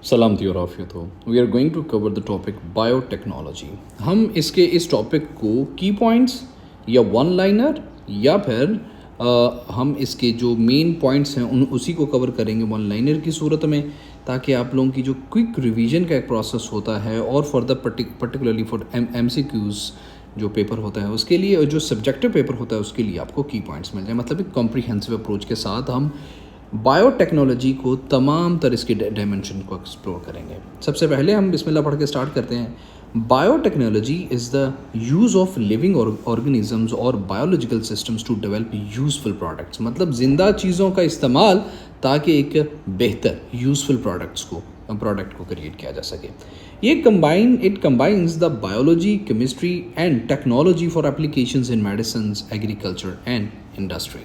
सलाम और आफियत हो। We are going to cover the topic biotechnology. हम इस टॉपिक को की पॉइंट्स या वन लाइनर या फिर हम इसके जो मेन पॉइंट्स हैं उसी को कवर करेंगे वन लाइनर की सूरत में, ताकि आप लोगों की जो क्विक रिवीजन का एक प्रोसेस होता है और for the particularly for MCQs जो पेपर होता है उसके लिए, और जो सब्जेक्टिव पेपर होता है उसके लिए आपको की पॉइंट्स मिल जाए। मतलब एक कॉम्प्रिहेंसिव अप्रोच के साथ हम बायोटेक्नोलॉजी को तमाम तरह इसके डायमेंशन को एक्सप्लोर करेंगे। सबसे पहले हम बिस्मिल्लाह पढ़ के स्टार्ट करते हैं। Biotechnology is the use of living organisms और biological systems to develop useful products. मतलब ज़िंदा चीज़ों का इस्तेमाल ताकि एक बेहतर यूज़फुल प्रोडक्ट को क्रिएट किया जा सके। It combines the biology, chemistry and technology for applications in medicine, agriculture and industry.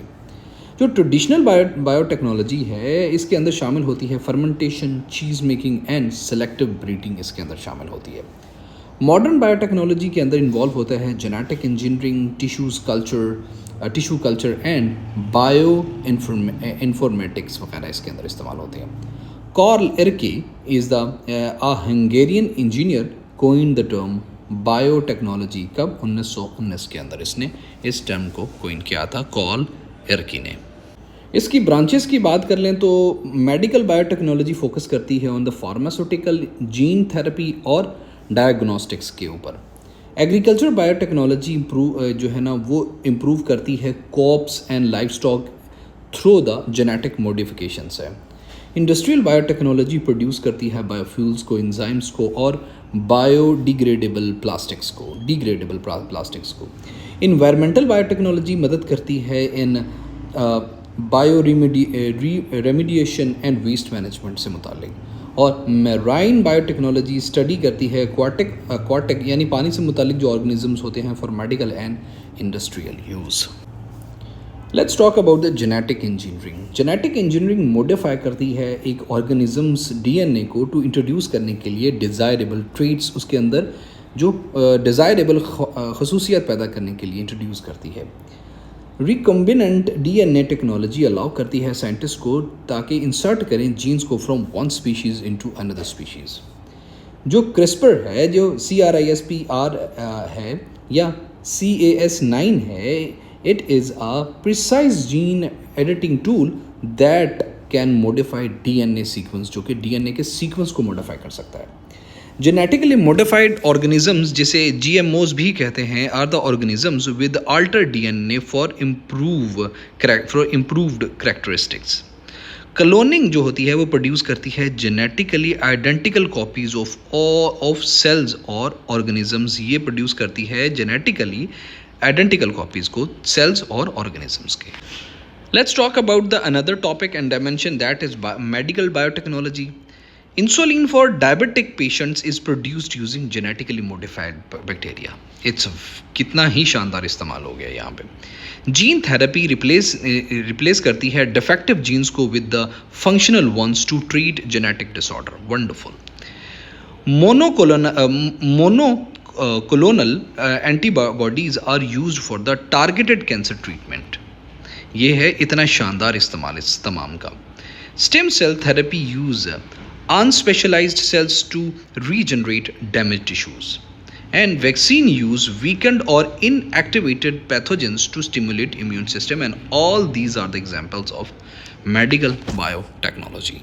जो ट्रेडिशनल बायोटेक्नोलॉजी है इसके अंदर शामिल होती है fermentation, cheese making and selective breeding इसके अंदर शामिल होती है। मॉडर्न बायोटेक्नोलॉजी के अंदर इन्वॉल्व होता है genetic engineering, tissue culture and bioinformatics वगैरह इसके अंदर इस्तेमाल होते हैं। Karl Ereky is the Hungarian engineer coined the term biotechnology. कब? 1919 के अंदर इसने इस टर्म को कोइन किया था कार्ल एर्के ने। इसकी ब्रांचेस की बात कर लें तो मेडिकल बायोटेक्नोलॉजी फोकस करती है on the pharmaceutical, gene therapy और डायग्नोस्टिक्स के ऊपर। एग्रीकल्चर बायोटेक्नोलॉजी जो है ना वो इम्प्रूव करती है crops and livestock through the genetic modifications है। इंडस्ट्रियल बायोटेक्नोलॉजी प्रोड्यूस करती है बायोफ्यूल्स को, एंजाइम्स को और बायोडिग्रेडेबल प्लास्टिक्स को। इन्वायरमेंटल बायोटेक्नोलॉजी मदद करती है in bioremediation and waste management से मुतालिक। और मैराइन बायोटेक्नोलॉजी स्टडी करती है aquatic यानी पानी से मुतालिक जो ऑर्गेनिजम्स होते हैं for medical and industrial use. Let's talk about the genetic engineering. Genetic engineering modify करती है एक ऑर्गेनिजम्स DNA को टू इंट्रोड्यूस करने के लिए डिज़ायरेबल ट्रेट्स, उसके अंदर जो डिज़ायरेबल खसूसियत पैदा करने के लिए इंट्रोड्यूस करती है। रिकम्बिनेंट DNA टेक्नोलॉजी अलाउ करती है साइंटिस्ट को ताकि इंसर्ट करें जीन्स को from one species into another species. जो क्रिस्पर है, जो CRISPR है या Cas9 है, it is a precise gene editing tool that can modify DNA sequence, जो कि DNA के सीक्वेंस को मॉडिफाई कर सकता है। जेनेटिकली मॉडिफाइड ऑर्गेनिजम्स, जिसे GMOs भी कहते हैं, are the organisms with alter DNA for improved characteristics. Cloning जो होती है वो प्रोड्यूस करती है genetically identical copies of cells और ऑर्गेनिजम्स। ये प्रोड्यूस करती है जेनेटिकली आइडेंटिकल कॉपीज को सेल्स और ऑर्गेनिजम्स के। Let's talk about the another topic and dimension that is medical biotechnology. Insulin for diabetic patients is produced using genetically modified bacteria. It's कितना ही शानदार इस्तेमाल हो गया यहाँ पे। जीन थेरेपी रिप्लेस करती है डिफेक्टिव जीन्स को with the functional ones to treat genetic disorder. Wonderful. Monoclonal antibodies are used for the targeted cancer treatment. ये है इतना शानदार इस्तेमाल इस तमाम का। Stem cell therapy use unspecialized cells to regenerate damaged tissues, and vaccine use weakened or inactivated pathogens to stimulate immune system, and all these are the examples of medical biotechnology.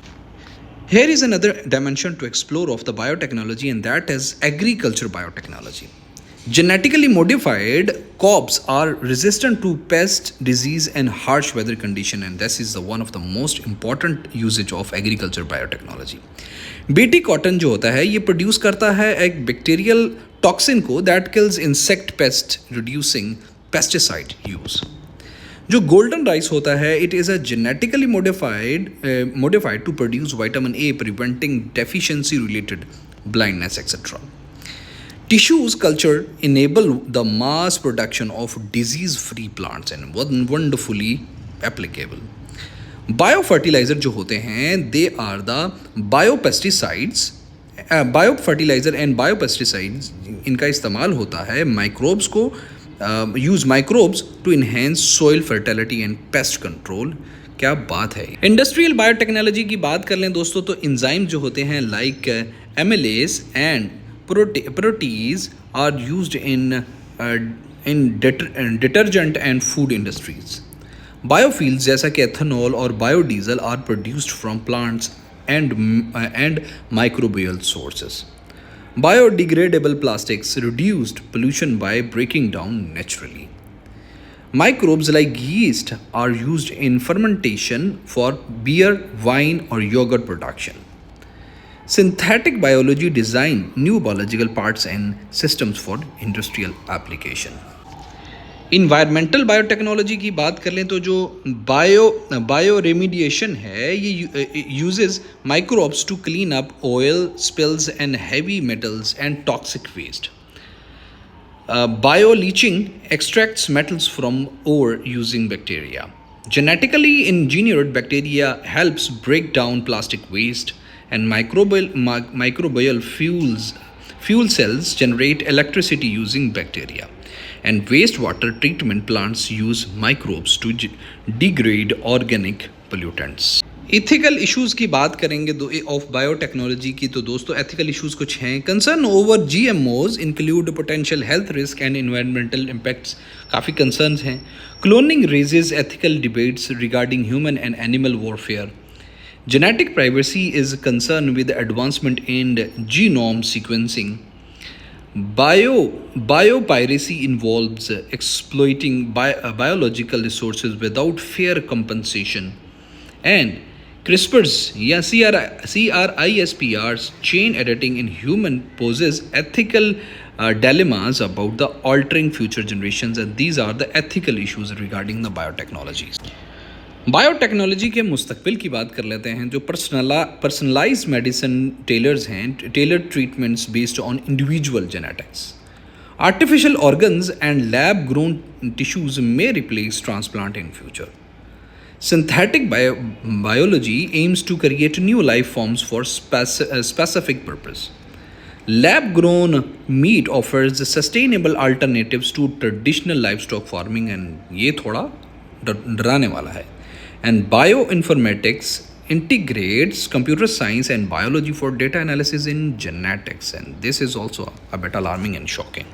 Here is another dimension to explore of the biotechnology, and that is agriculture biotechnology. Genetically modified crops are resistant to pest, disease and harsh weather condition, and this is the one of the most important usage of agriculture biotechnology. BT cotton जो होता है ये produce करता है एक bacterial toxin को that kills insect pest, reducing pesticide use. जो golden rice होता है it is a genetically modified to produce vitamin A, preventing deficiency related blindness etcetera. Tissues culture enable the mass production of disease-free plants and wonderfully applicable. Biofertilizer जो होते हैं they are the biopesticides, biofertilizer and biopesticides इनका इस्तेमाल होता है microbes को use microbes to enhance soil fertility and pest control क्या बात है। इंडस्ट्रियल बायोटेक्नोलॉजी की बात कर लें दोस्तों तो एंजाइम जो होते हैं like amylase and protease are used in detergent and food industries. Biofuels जैसा कि एथेनॉल और biodiesel are produced from plants and microbial sources. Biodegradable plastics reduced pollution by breaking down naturally. Microbes like yeast are used in fermentation for beer, wine, or yogurt production. Synthetic biology design new biological parts and systems for industrial application. Environmental biotechnology की बात कर लें तो जो bio remediation है ये uses microbes to clean up oil spills and heavy metals and toxic waste. Bioleaching extracts metals from ore using bacteria. Genetically engineered bacteria helps break down plastic waste, and microbial fuel cells generate electricity using bacteria. And wastewater treatment plants use microbes to degrade organic pollutants. Ethical issues की बात करेंगे of biotechnology की तो दोस्तों ethical issues कुछ हैं। Concern over GMOs include potential health risk and environmental impacts, काफ़ी concerns हैं। Cloning raises ethical debates regarding human and animal warfare. Genetic privacy is a concern with advancement in genome sequencing. Biopiracy involves exploiting biological resources without fair compensation. And CRISPRs या CRISPRs chain editing in human poses ethical dilemmas about the altering future generations, and these are the ethical issues regarding the biotechnologies. Biotechnology के मुस्तकबिल की बात कर लेते हैं। जो personalise medicine tailors हैं, tailored treatments based on individual genetics. Artificial organs and lab grown tissues में replace transplant in future. Synthetic biology aims to create new life forms for specific purpose. Lab grown meat offers sustainable alternatives to traditional livestock farming, and ये थोड़ा डराने वाला है। And bioinformatics integrates computer science and biology for data analysis in genetics, and this is also a bit alarming and shocking.